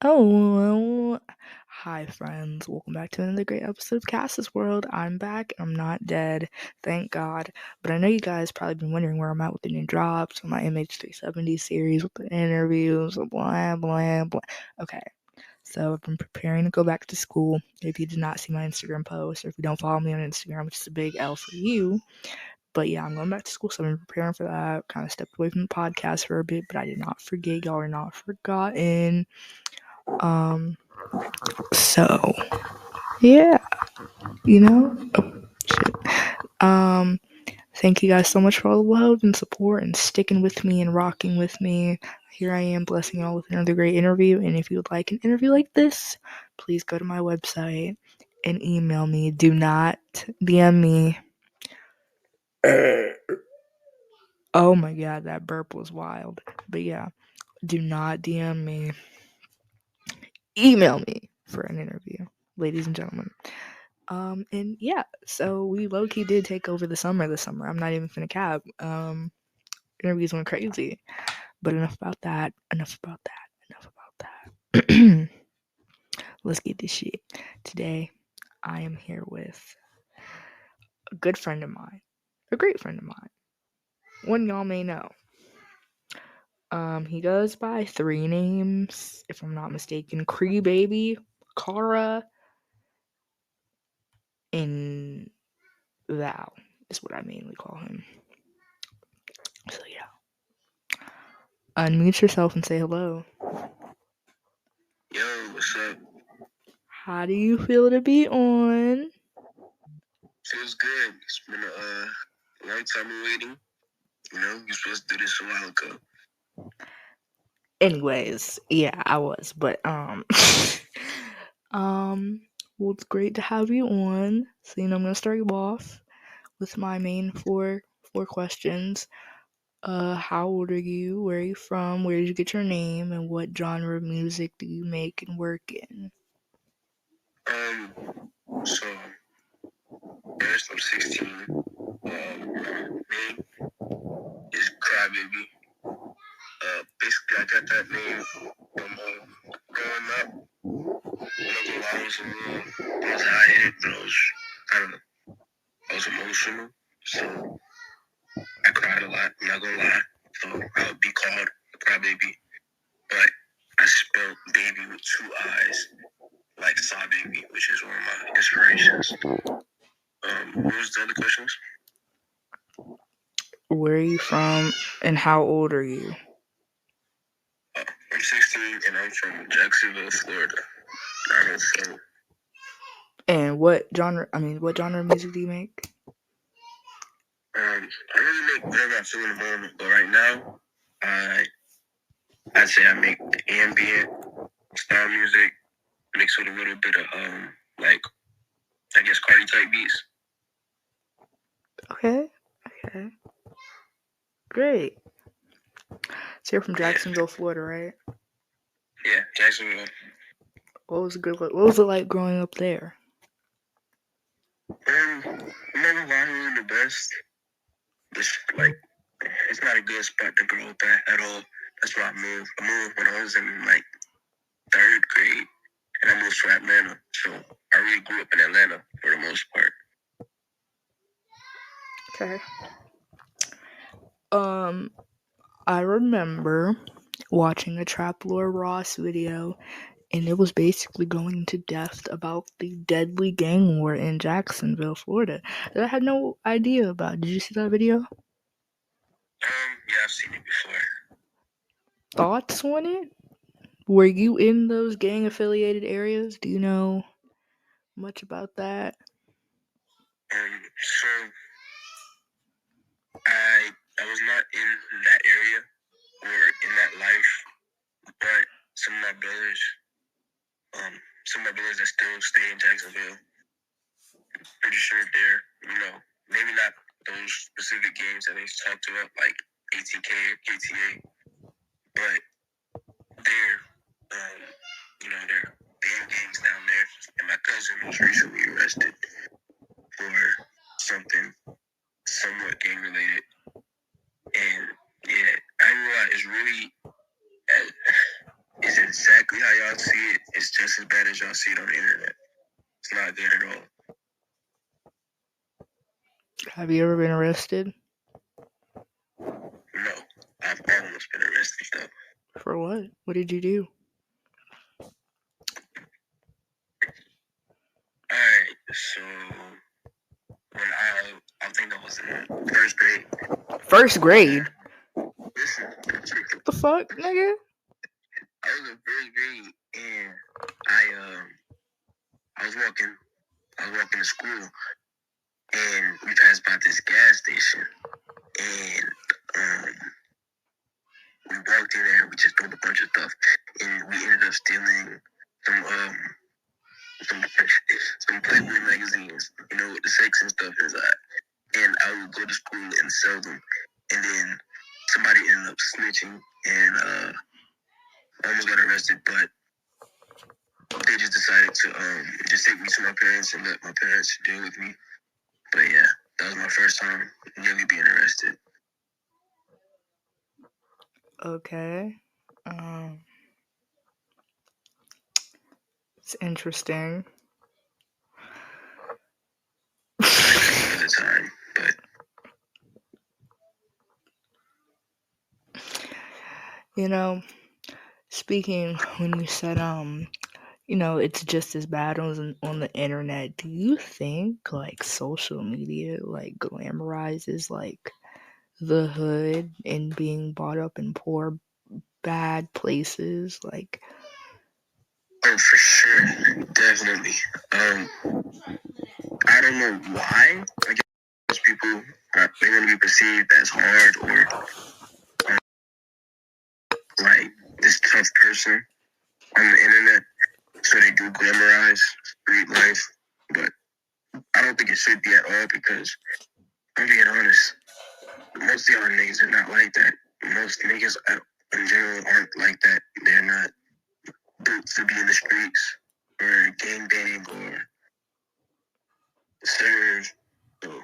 Oh, hi friends. Welcome back to another great episode of KRIII'S World. I'm back. I'm not dead, thank God. But I know you guys probably been wondering where I'm at with the new drops on my MH370 series with the interviews, blah, blah, blah. Okay, so I've been preparing to go back to school. If you did not see my Instagram post, or if you don't follow me on Instagram, which is a big L for you. But yeah, I'm going back to school, so I've been preparing for that. Kind of stepped away from the podcast for a bit, but I did not forget. Y'all are not forgotten. So yeah, oh shit. Thank you guys so much for all the love and support and sticking with me and rocking with me. Here I am blessing y'all with another great interview. And if you would like an interview like this, please go to my website and email me. Do not DM me. Oh my god, that burp was wild. But yeah, do not DM me. Email me for an interview, ladies and gentlemen. And yeah, so we low-key did take over the summer this summer. I'm not even finna cap. Interviews went crazy. But enough about that. Let's get this shit. Today, I am here with a good friend of mine. A great friend of mine. One y'all may know. He goes by 3 names, if I'm not mistaken. KRIIII'S, Kara, and Val is what I mainly call him. So yeah. Unmute yourself and say hello. Yo, what's up? How do you feel to be on? Feels good. It's been a long time waiting. You know, you're supposed to do this a while ago. Anyways, yeah, I was, but well, it's great to have you on. So I'm gonna start you off with my main four questions. How old are you? Where are you from? Where did you get your name? And what genre of music do you make and work in? So first I'm 16. Name is Crybaby. Basically I got that name from growing up. I was high-headed, but I was emotional. So I cried a lot, I'm not gonna lie. So I would be called Crybaby. But I spelled baby with 2 eyes, like Saw Baby, which is one of my inspirations. What was the other questions? Where are you from and how old are you? I'm 16 and I'm from Jacksonville, Florida. And what genre of music do you make? I really make whatever I feel in the moment, but right now, I'd say I make the ambient style music mixed with a little bit of like I guess Cardi type beats. Okay. Great. So you're from Jacksonville, Florida, right? Yeah, Jacksonville. What was it like growing up there? Never really the best. It's not a good spot to grow up at all. That's why I moved. I moved when I was in 3rd grade, and I moved to Atlanta. So I really grew up in Atlanta for the most part. Okay. I remember watching a Trap Lore Ross video, and it was basically going into depth about the deadly gang war in Jacksonville, Florida, that I had no idea about. Did you see that video? Yeah, I've seen it before. Thoughts on it? Were you in those gang-affiliated areas? Do you know much about that? So I was not in that area or in that life, but some of my brothers that still stay in Jacksonville, I'm pretty sure they're, maybe not those specific games that they talked about, like ATK or KTA, but they're, they're gangs down there. And my cousin was recently arrested for something somewhat gang related. And yeah, I realize it's exactly how y'all see it, it's just as bad as y'all see it on the internet. It's not good at all. Have you ever been arrested? No, I've almost been arrested though. For what? What did you do? Alright, so when I think I was in first grade. First grade? Listen, What the fuck, nigga? I was in first grade and I was walking to school and we passed by this gas station and we walked in there and we just stole a bunch of stuff and we ended up stealing some Playboy magazines, with the sex and stuff inside. And I would go to school and sell them. And then somebody ended up snitching and almost got arrested, but they just decided to just take me to my parents and let my parents deal with me. But yeah, that was my first time nearly being arrested. Okay. It's interesting. Another time, but speaking when you said it's just as bad on the internet, do you think like social media like glamorizes like the hood and being brought up in poor bad places? Like, oh, for sure, definitely. I don't know why. I guess people they're going to be perceived as hard or like this tough person on the internet, so they do glamorize street life. But I don't think it should be at all because I'm being honest. Most of y'all niggas are not like that. Most niggas in general aren't like that. They're not built to be in the streets or gang bang or serve. So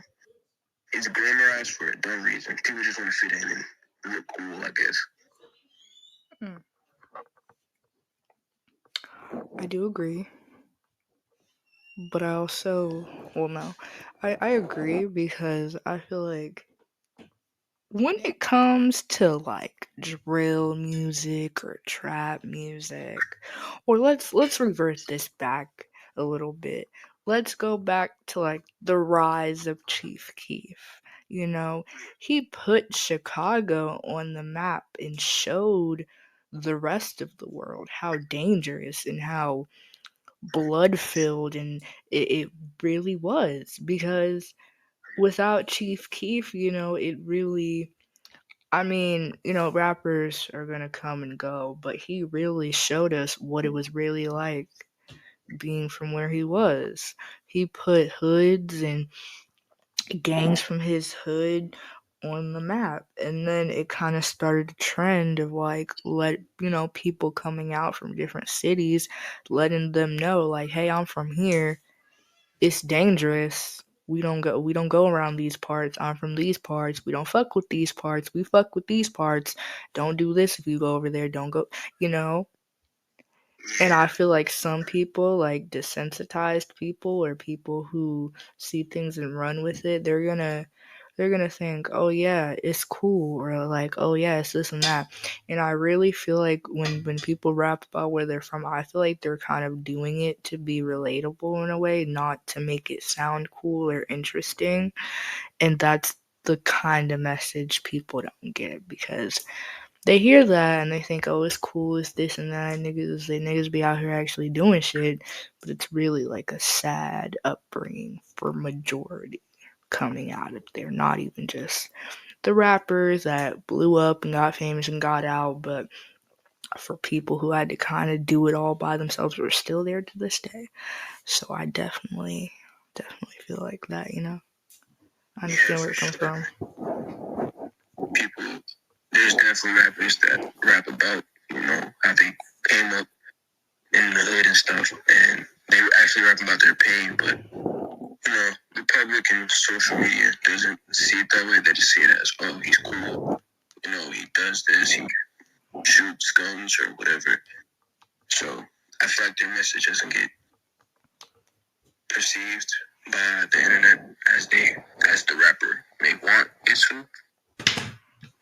it's glamorized for a dumb reason. People just want to fit in and look cool, I guess. I do agree. But I also, I agree because I feel like when it comes to like drill music or trap music, or let's revert this back a little bit. Let's go back to like the rise of Chief Keef. He put Chicago on the map and showed the rest of the world how dangerous and how blood filled and it really was, because without Chief Keef, it really, rappers are gonna come and go, but he really showed us what it was really like being from where he was. He put hoods and gangs from his hood on the map, and then it kind of started a trend of like people coming out from different cities, letting them know like, hey, I'm from here, it's dangerous. We don't go around these parts. I'm from these parts. We don't fuck with these parts. We fuck with these parts. Don't do this if you go over there. Don't go, And I feel like some people, like desensitized people or people who see things and run with it, they're gonna think, oh yeah, it's cool, or like, oh yeah, it's this and that. And I really feel like when people rap about where they're from, I feel like they're kind of doing it to be relatable in a way, not to make it sound cool or interesting. And that's the kind of message people don't get, because they hear that and they think, oh, it's cool, it's this and that. Niggas be out here actually doing shit, but it's really like a sad upbringing for majority coming out of there. Not even just the rappers that blew up and got famous and got out, but for people who had to kind of do it all by themselves, who are still there to this day. So I definitely feel like that. I understand where it comes from. People, there's definitely rappers that rap about, how they came up in the hood and stuff, and they were actually rapping about their pain, but, the public and social media doesn't see it that way. They just see it as, oh, he's cool, he does this, he shoots guns or whatever. So I feel like their message doesn't get perceived by the internet as the rapper may want it to.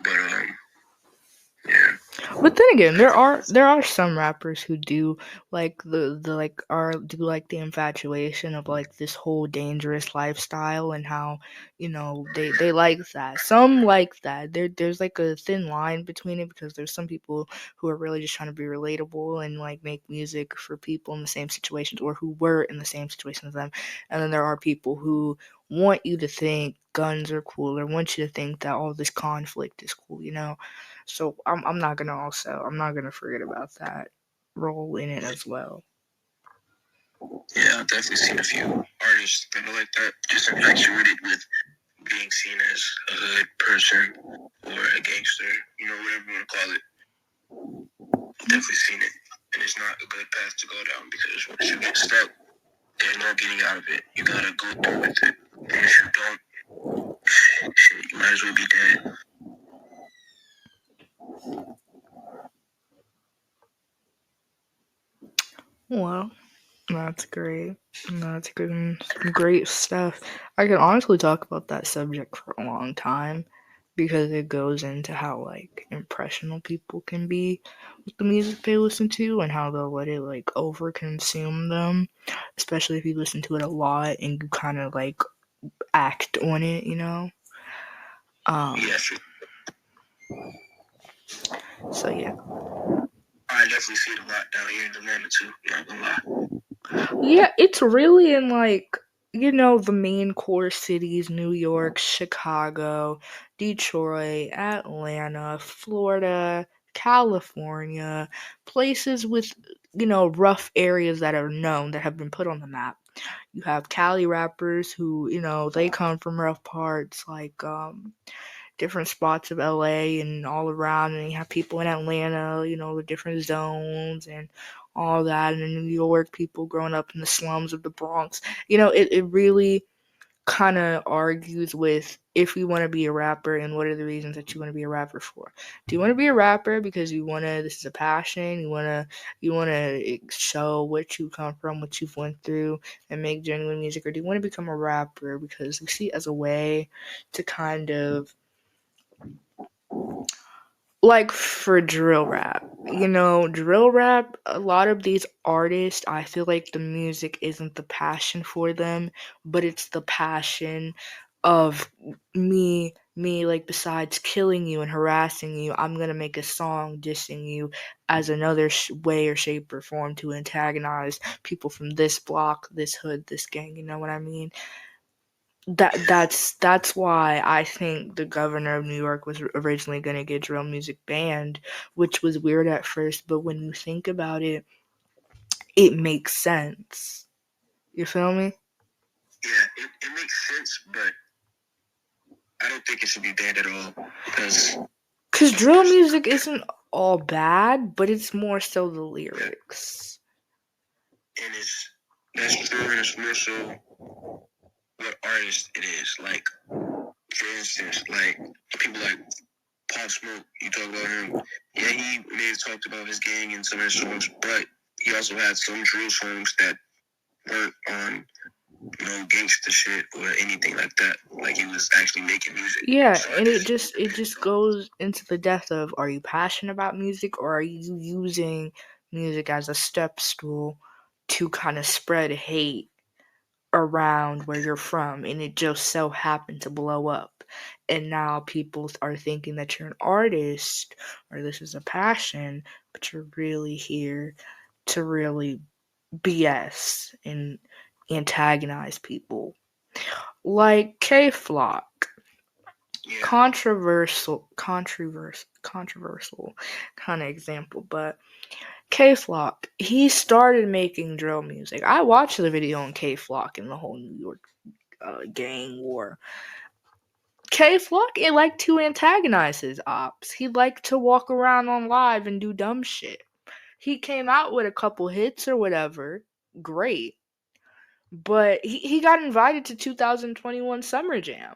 But yeah. But then again, there are some rappers who do like do like the infatuation of like this whole dangerous lifestyle and how they like that. Some like that. There's like a thin line between it because there's some people who are really just trying to be relatable and like make music for people in the same situations or who were in the same situation as them. And then there are people who want you to think guns are cool or want you to think that all this conflict is cool, So I'm not gonna forget about that role in it as well. Yeah, I've definitely seen a few artists that are like that, just infatuated with being seen as a hood person or a gangster, whatever you want to call it. Definitely seen it, and it's not a good path to go down because once you get stuck, there's no getting out of it. You gotta go through with it, and if you don't, shit, you might as well be dead. Well, that's great. That's good. Great stuff. I could honestly talk about that subject for a long time because it goes into how like impressionable people can be with the music they listen to and how they'll let it like over consume them, especially if you listen to it a lot and you kind of like act on it, Yes. So yeah. I definitely see it a lot down here in Atlanta too. Not gonna lie. Yeah, it's really in like the main core cities: New York, Chicago, Detroit, Atlanta, Florida, California, places with rough areas that are known that have been put on the map. You have Cali rappers who they come from rough parts like different spots of LA and all around, and you have people in Atlanta, the different zones and all that, and in New York, people growing up in the slums of the Bronx. It really kind of argues with if you want to be a rapper and what are the reasons that you want to be a rapper for. Do you want to be a rapper because this is a passion, you want to show what you come from, what you've went through and make genuine music, or do you want to become a rapper because you see it as a way to kind of like for drill rap, drill rap, a lot of these artists, I feel like the music isn't the passion for them, but it's the passion of me like besides killing you and harassing you, I'm gonna make a song dissing you as another way or shape or form to antagonize people from this block, this hood, this gang, you know what I mean? That's why I think the governor of New York was originally going to get drill music banned, which was weird at first, but when you think about it, it makes sense. You feel me? Yeah, it makes sense, but I don't think it should be banned at all because drill music isn't all bad, but it's more so the lyrics. And that's true, and it's more so what artist it is. Like, for instance, like people like Pop Smoke, you talk about him. Yeah, he may have talked about his gang in some of his songs, but he also had some drill songs that weren't on no gangster shit or anything like that. Like he was actually making music. Yeah, so and it just goes into the depth of, are you passionate about music or are you using music as a step stool to kind of spread hate around where you're from, and it just so happened to blow up, and now people are thinking that you're an artist or this is a passion, but you're really here to really BS and antagonize people. Like K-Flock. Yeah. Controversial kind of example, but K-Flock, he started making drill music. I watched the video on K-Flock and the whole New York gang war. K-Flock, it liked to antagonize his ops. He liked to walk around on live and do dumb shit. He came out with a couple hits or whatever. Great. But he got invited to 2021 Summer Jam.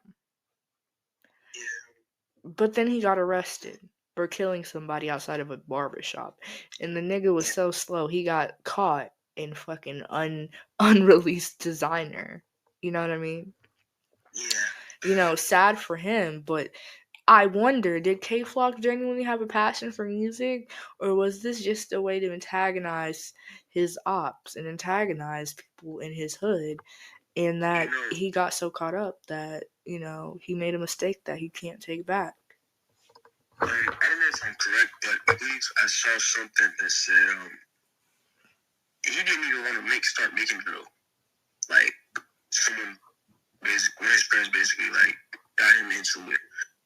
But then he got arrested. for killing somebody outside of a barbershop. And the nigga was so slow, he got caught in fucking unreleased designer. You know what I mean? Yeah. Sad for him, but I wonder, did K-Flock genuinely have a passion for music, or was this just a way to antagonize his ops and antagonize people in his hood, and that he got so caught up that, he made a mistake that he can't take back? I don't know if I'm correct, but I believe I saw something that said he didn't even want to start making drill. Like, someone, one of his friends basically, like, got him into it.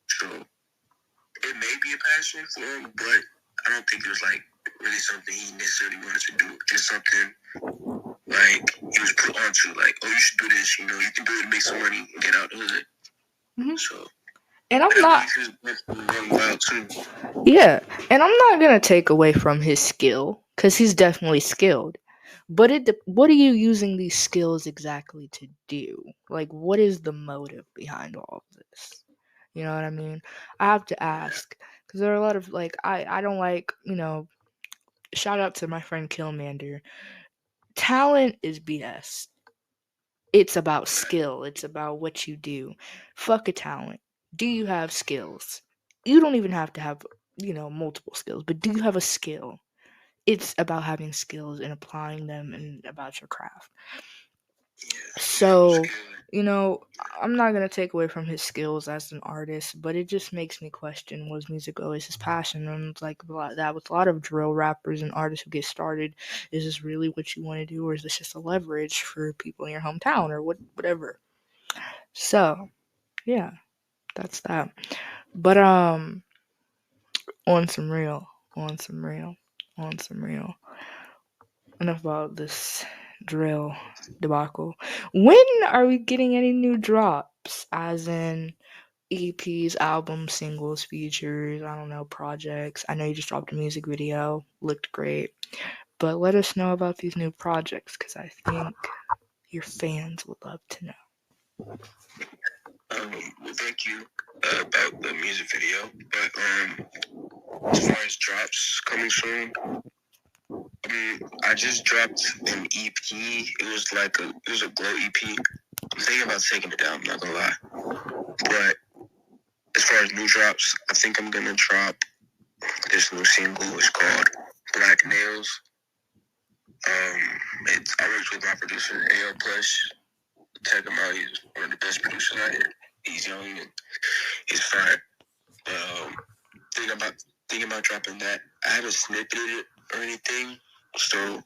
So, it may be a passion for him, but I don't think it was, like, really something he necessarily wanted to do. Just something, like, he was put onto, like, oh, you should do this, you can do it to make some money and get out of it. Mm-hmm. So, and I'm not. Yeah, and I'm not gonna take away from his skill, because he's definitely skilled. But what are you using these skills exactly to do? Like, what is the motive behind all of this? You know what I mean? I have to ask, because there are a lot of, like, I don't like, shout out to my friend Killmander. Talent is BS. It's about skill. It's about what you do. Fuck a talent. Do you have skills? You don't even have to have, multiple skills, but do you have a skill? It's about having skills and applying them and about your craft. So, I'm not going to take away from his skills as an artist, but it just makes me question, was music always his passion? And it's like that with a lot of drill rappers and artists who get started. Is this really what you want to do, or is this just a leverage for people in your hometown or whatever? So, yeah, that's that. But, on some real. Enough about this drill debacle. When are we getting any new drops? As in EPs, albums, singles, features, I don't know, projects. I know you just dropped a music video. Looked great. But let us know about these new projects, because I think your fans would love to know. Well, thank you about the music video. But as far as drops coming soon, I just dropped an EP. It was a glow EP. I'm thinking about taking it down, I'm not gonna lie. But as far as new drops, I think I'm gonna drop this new single. It's called Black Nails. I worked with my producer, AL Plush. Check him out. He's one of the best producers out here. He's young and he's fine. Thinking about dropping that. I haven't snippeted it or anything, so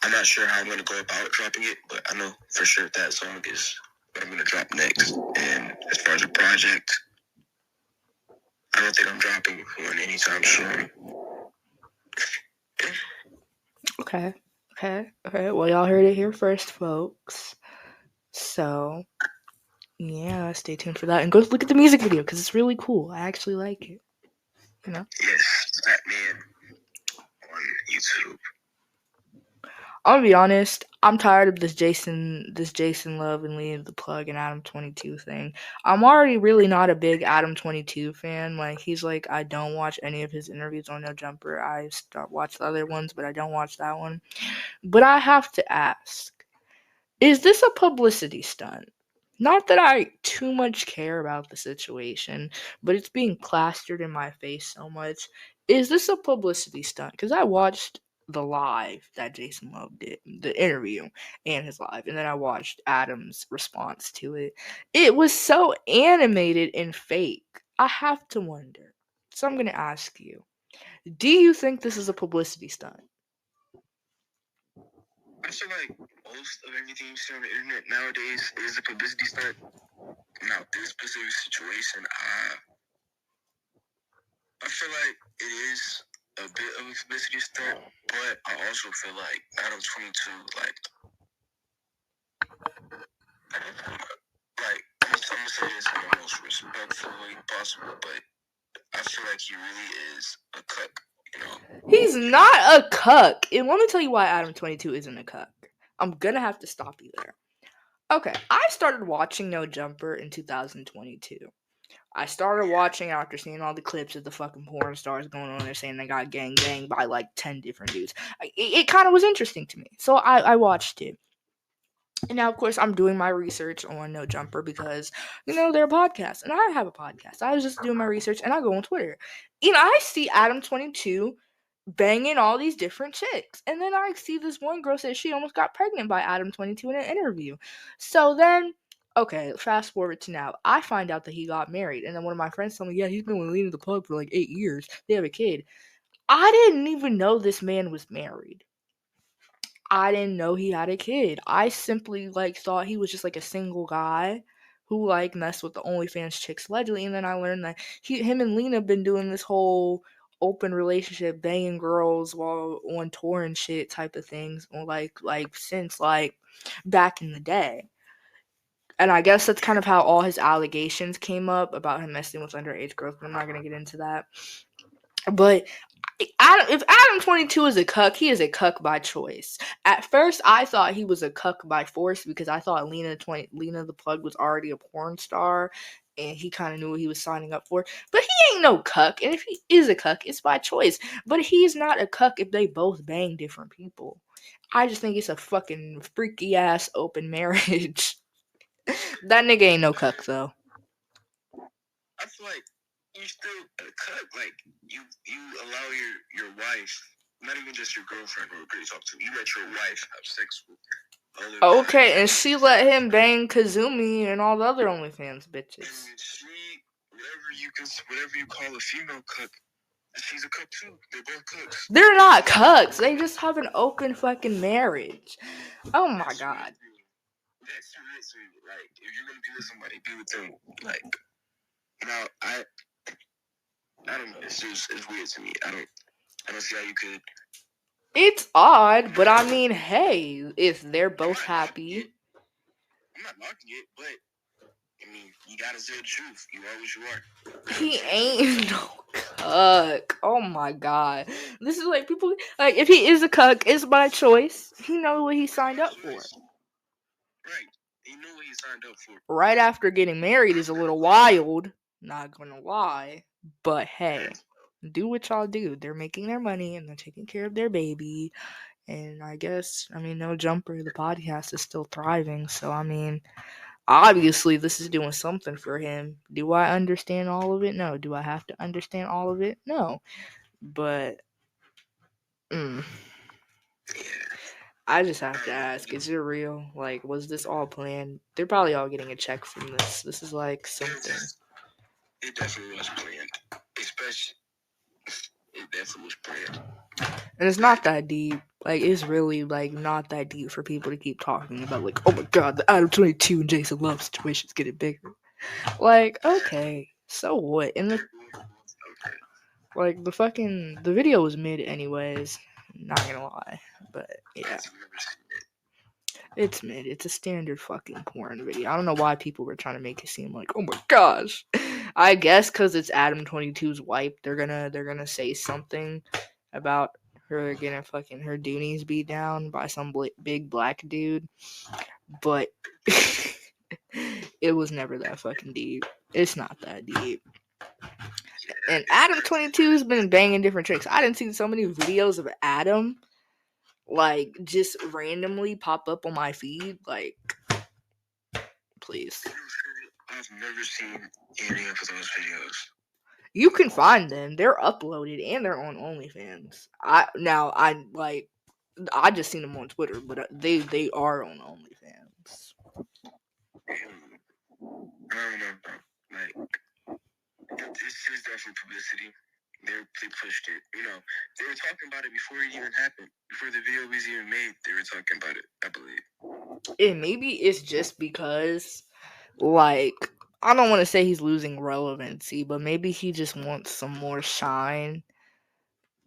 I'm not sure how I'm going to go about dropping it, but I know for sure that song is what I'm going to drop next. And as far as a project, I don't think I'm dropping one anytime soon. Okay. Well, y'all heard it here first, folks. So, yeah, stay tuned for that. And go look at the music video, because it's really cool. I actually like it. Yes, Batman on YouTube. I'm gonna be honest, I'm tired of this Jason Love and Leave the Plug and Adam 22 thing. I'm already really not a big Adam 22 fan. Like, he's like, I don't watch any of his interviews on No Jumper. I watch the other ones, but I don't watch that one. But I have to ask, is this a publicity stunt? Not that I too much care about the situation, but it's being plastered in my face so much. Is this a publicity stunt? Because I watched the live that Jason Love did, the interview and his live, and then I watched Adam's response to it. It was so animated and fake. I have to wonder. So I'm going to ask you, do you think this is a publicity stunt? I feel like most of everything you see on the internet nowadays is a publicity stunt. Now, this specific situation, I feel like it is a bit of a publicity stunt, but I also feel like Adam 22, I'm gonna say this in the most respectful way possible, but I feel like he really is a cuck, He's not a cuck. And let me tell you why Adam 22 isn't a cuck. I'm gonna have to stop you there. Okay, I started watching No Jumper in 2022. I started watching after seeing all the clips of the fucking porn stars going on there saying they got gang by like 10 different dudes. It kind of was interesting to me. So I watched it. And now, of course, I'm doing my research on No Jumper because, they're a podcast. And I have a podcast. I was just doing my research and I go on Twitter. I see Adam22 banging all these different chicks. And then I see this one girl say she almost got pregnant by Adam22 in an interview. So then, okay, fast forward to now. I find out that he got married. And then one of my friends told me, yeah, he's been with Lena the Plug for like 8 years. They have a kid. I didn't even know this man was married. I didn't know he had a kid. I simply thought he was just like a single guy who messed with the OnlyFans chicks allegedly, and then I learned that him and Lena been doing this whole open relationship, banging girls while on tour and shit type of things, since back in the day. And I guess that's kind of how all his allegations came up about him messing with underage girls, but I'm not gonna get into that. But if Adam22 is a cuck, he is a cuck by choice. At first, I thought he was a cuck by force because I thought Lena the Plug was already a porn star, and he kind of knew what he was signing up for. But he ain't no cuck, and if he is a cuck, it's by choice. But he's not a cuck if they both bang different people. I just think it's a fucking freaky ass open marriage. That nigga ain't no cuck though. I feel like you're still a cuck. Like you allow your wife, not even just your girlfriend or a girl you talk to, you let your wife have sex with other Okay, guys. and she let him bang Kazumi and all the other OnlyFans bitches. And she, whatever you call a female cuck, she's a cuck too. They're both cucks. They're not cucks. They just have an open fucking marriage. Oh my god. That's weird. Like, if you're gonna be with somebody, be with them. Like, now I don't know. It's weird to me. I don't see how you could. It's odd, but I mean, hey, if they're both happy. I'm not knocking it, but I mean, you gotta say the truth. You are what you are. He ain't no cuck. Oh my god. This is like people if he is a cuck, it's by choice. He knows what he signed up for. Right. He knew what he signed up for. Right after getting married is a little wild, not gonna lie. But hey, do what y'all do. They're making their money and they're taking care of their baby. And I guess, No Jumper, the podcast is still thriving. So, obviously this is doing something for him. Do I understand all of it? No. Do I have to understand all of it? No. But, I just have to ask, is it real? Was this all planned? They're probably all getting a check from this. This is something. It definitely was planned. Especially, it definitely was planned. And it's not that deep. It's really, not that deep for people to keep talking about, oh my god, the Adam22 and Jason Love situation's getting bigger. Okay, so what? And the video was mid anyways. Not gonna lie. But, yeah. It's mid. It's a standard fucking porn video. I don't know why people were trying to make it seem like, oh my gosh. I guess because it's Adam22's wife, they're gonna say something about her getting fucking her doonies beat down by some big black dude. But it was never that fucking deep. It's not that deep. And Adam22 has been banging different tricks. I didn't see so many videos of Adam just randomly pop up on my feed. Please. I've never seen any of those videos. You can find them. They're uploaded and they're on OnlyFans. I just seen them on Twitter, but they are on OnlyFans. I don't know, bro. This is definitely publicity. They pushed it. They were talking about it before it even happened. Before the video was even made, they were talking about it, I believe. And maybe it's just because, I don't want to say he's losing relevancy, but maybe he just wants some more shine.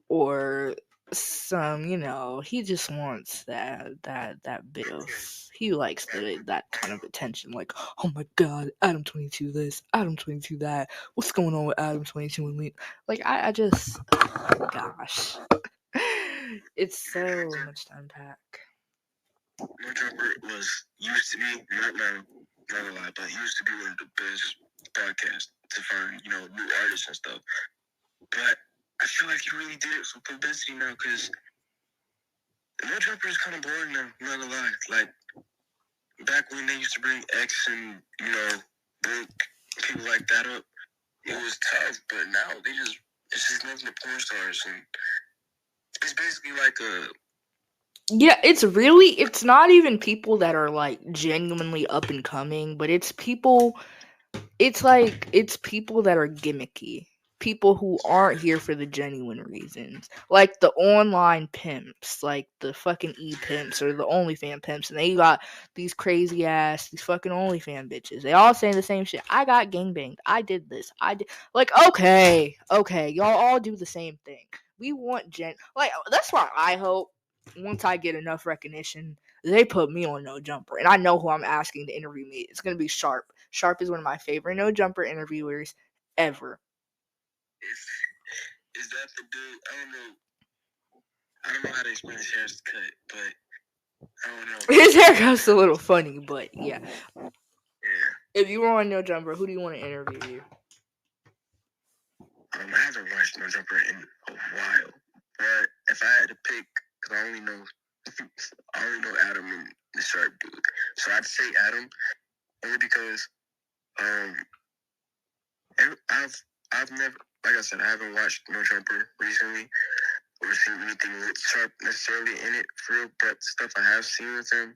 Or some, he just wants that bit of, he likes that kind of attention, oh my god, Adam22 this, Adam22 that, what's going on with Adam22 and me? I just, oh gosh, it's so much to unpack. No Jumper used to be, not now, not a lie, but used to be one of the best podcasts to find, you know, new artists and stuff. But I feel like he really did it for publicity now, because No Jumper is kind of boring now, I'm not gonna lie. Like, back when they used to bring X and, you know, Book, people like that up, it was tough, but now it's just nothing but porn stars, and it's basically like a... Yeah, it's not even people that are like genuinely up and coming, but it's people that are gimmicky. People who aren't here for the genuine reasons. Like the online pimps, like the fucking e-pimps or the OnlyFan pimps. And then you got these crazy ass, these fucking OnlyFan bitches. They all saying the same shit. I got gangbanged. I did this. I did. Like, okay. Y'all all do the same thing. We want like, that's why I hope once I get enough recognition, they put me on No Jumper. And I know who I'm asking to interview me. It's going to be Sharp. Sharp is one of my favorite No Jumper interviewers ever. Is that the dude? I don't know how to explain his hair's cut, but I don't know. His haircut's a little funny, but yeah. If you were on No Jumper, who do you want to interview you? I haven't watched No Jumper in a while, but if I had to pick, because I only know Adam and the Sharp dude, so I'd say Adam, only because I've never, like I said, I haven't watched No Jumper recently or seen anything with Sharp necessarily in it for real, but stuff I have seen with him,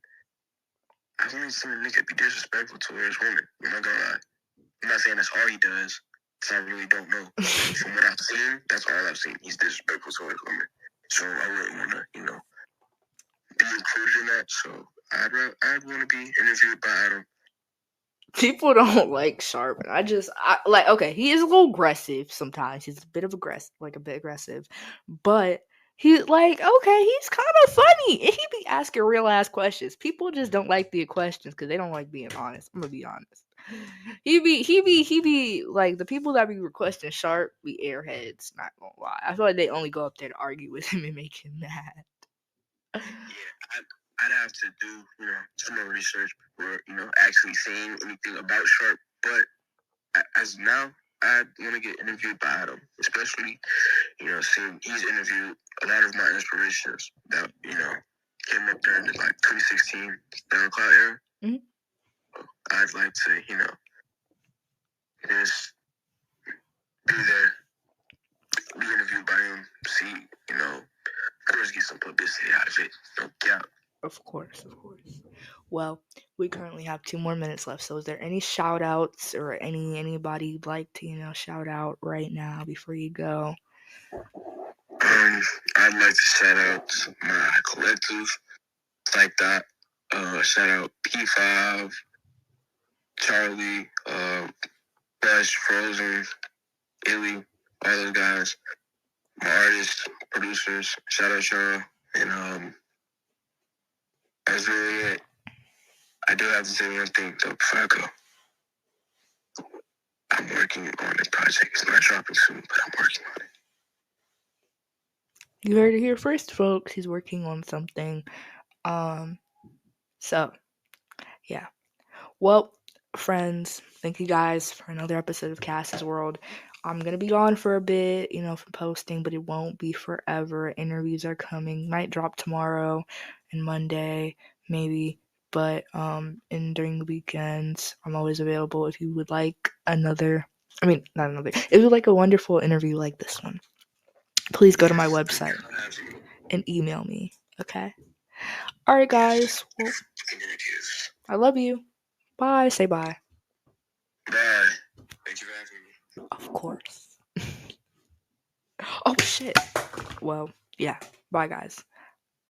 I've only seen a nigga be disrespectful towards women. I'm not gonna lie. I'm not saying that's all he does, because I really don't know. From what I've seen, that's all I've seen. He's disrespectful towards women. So I wouldn't want to, you know, be included in that. So I'd want to be interviewed by Adam. People don't like Sharp. I like, okay, he is a little aggressive sometimes. He's a bit aggressive. But he's like, okay, he's kind of funny. And he be asking real ass questions. People just don't like the questions because they don't like being honest. I'm gonna be honest. He be like, the people that be requesting Sharp be airheads, not gonna lie. I feel like they only go up there to argue with him and make him mad. Yeah, I'd have to do, you know, some more research before, you know, actually saying anything about Sharp. But as now, I want to get interviewed by Adam, especially, you know, seeing he's interviewed a lot of my inspirations that, you know, came up during the, like, 2016 Soundcloud era. Mm-hmm. So I'd like to, you know, just be there, be interviewed by him, see, you know, of course, get some publicity out of it. No doubt. Of course. Well, we currently have 2 more minutes left. So is there any shout outs or anybody you'd like to, you know, shout out right now before you go? I'd like to shout out my collective like that. Shout out P5, Charlie, Best, Frozen, Illy, all those guys. My artists, producers, shout out y'all. And that's really it. I do have to say one thing though before I go. I'm working on a project. It's not dropping soon, but I'm working on it. You heard it here first, folks. He's working on something. So, yeah. Well, friends, thank you guys for another episode of KRIII'S World. I'm going to be gone for a bit, you know, from posting, but it won't be forever. Interviews are coming. Might drop tomorrow and Monday, maybe. But and during the weekends, I'm always available if you would like if you would like a wonderful interview like this one. Please go to my website and email me, okay? All right, guys. Well, I love you. Bye. Say bye. Bye. Thank you for having me. Of course. Oh, shit. Well, yeah. Bye, guys.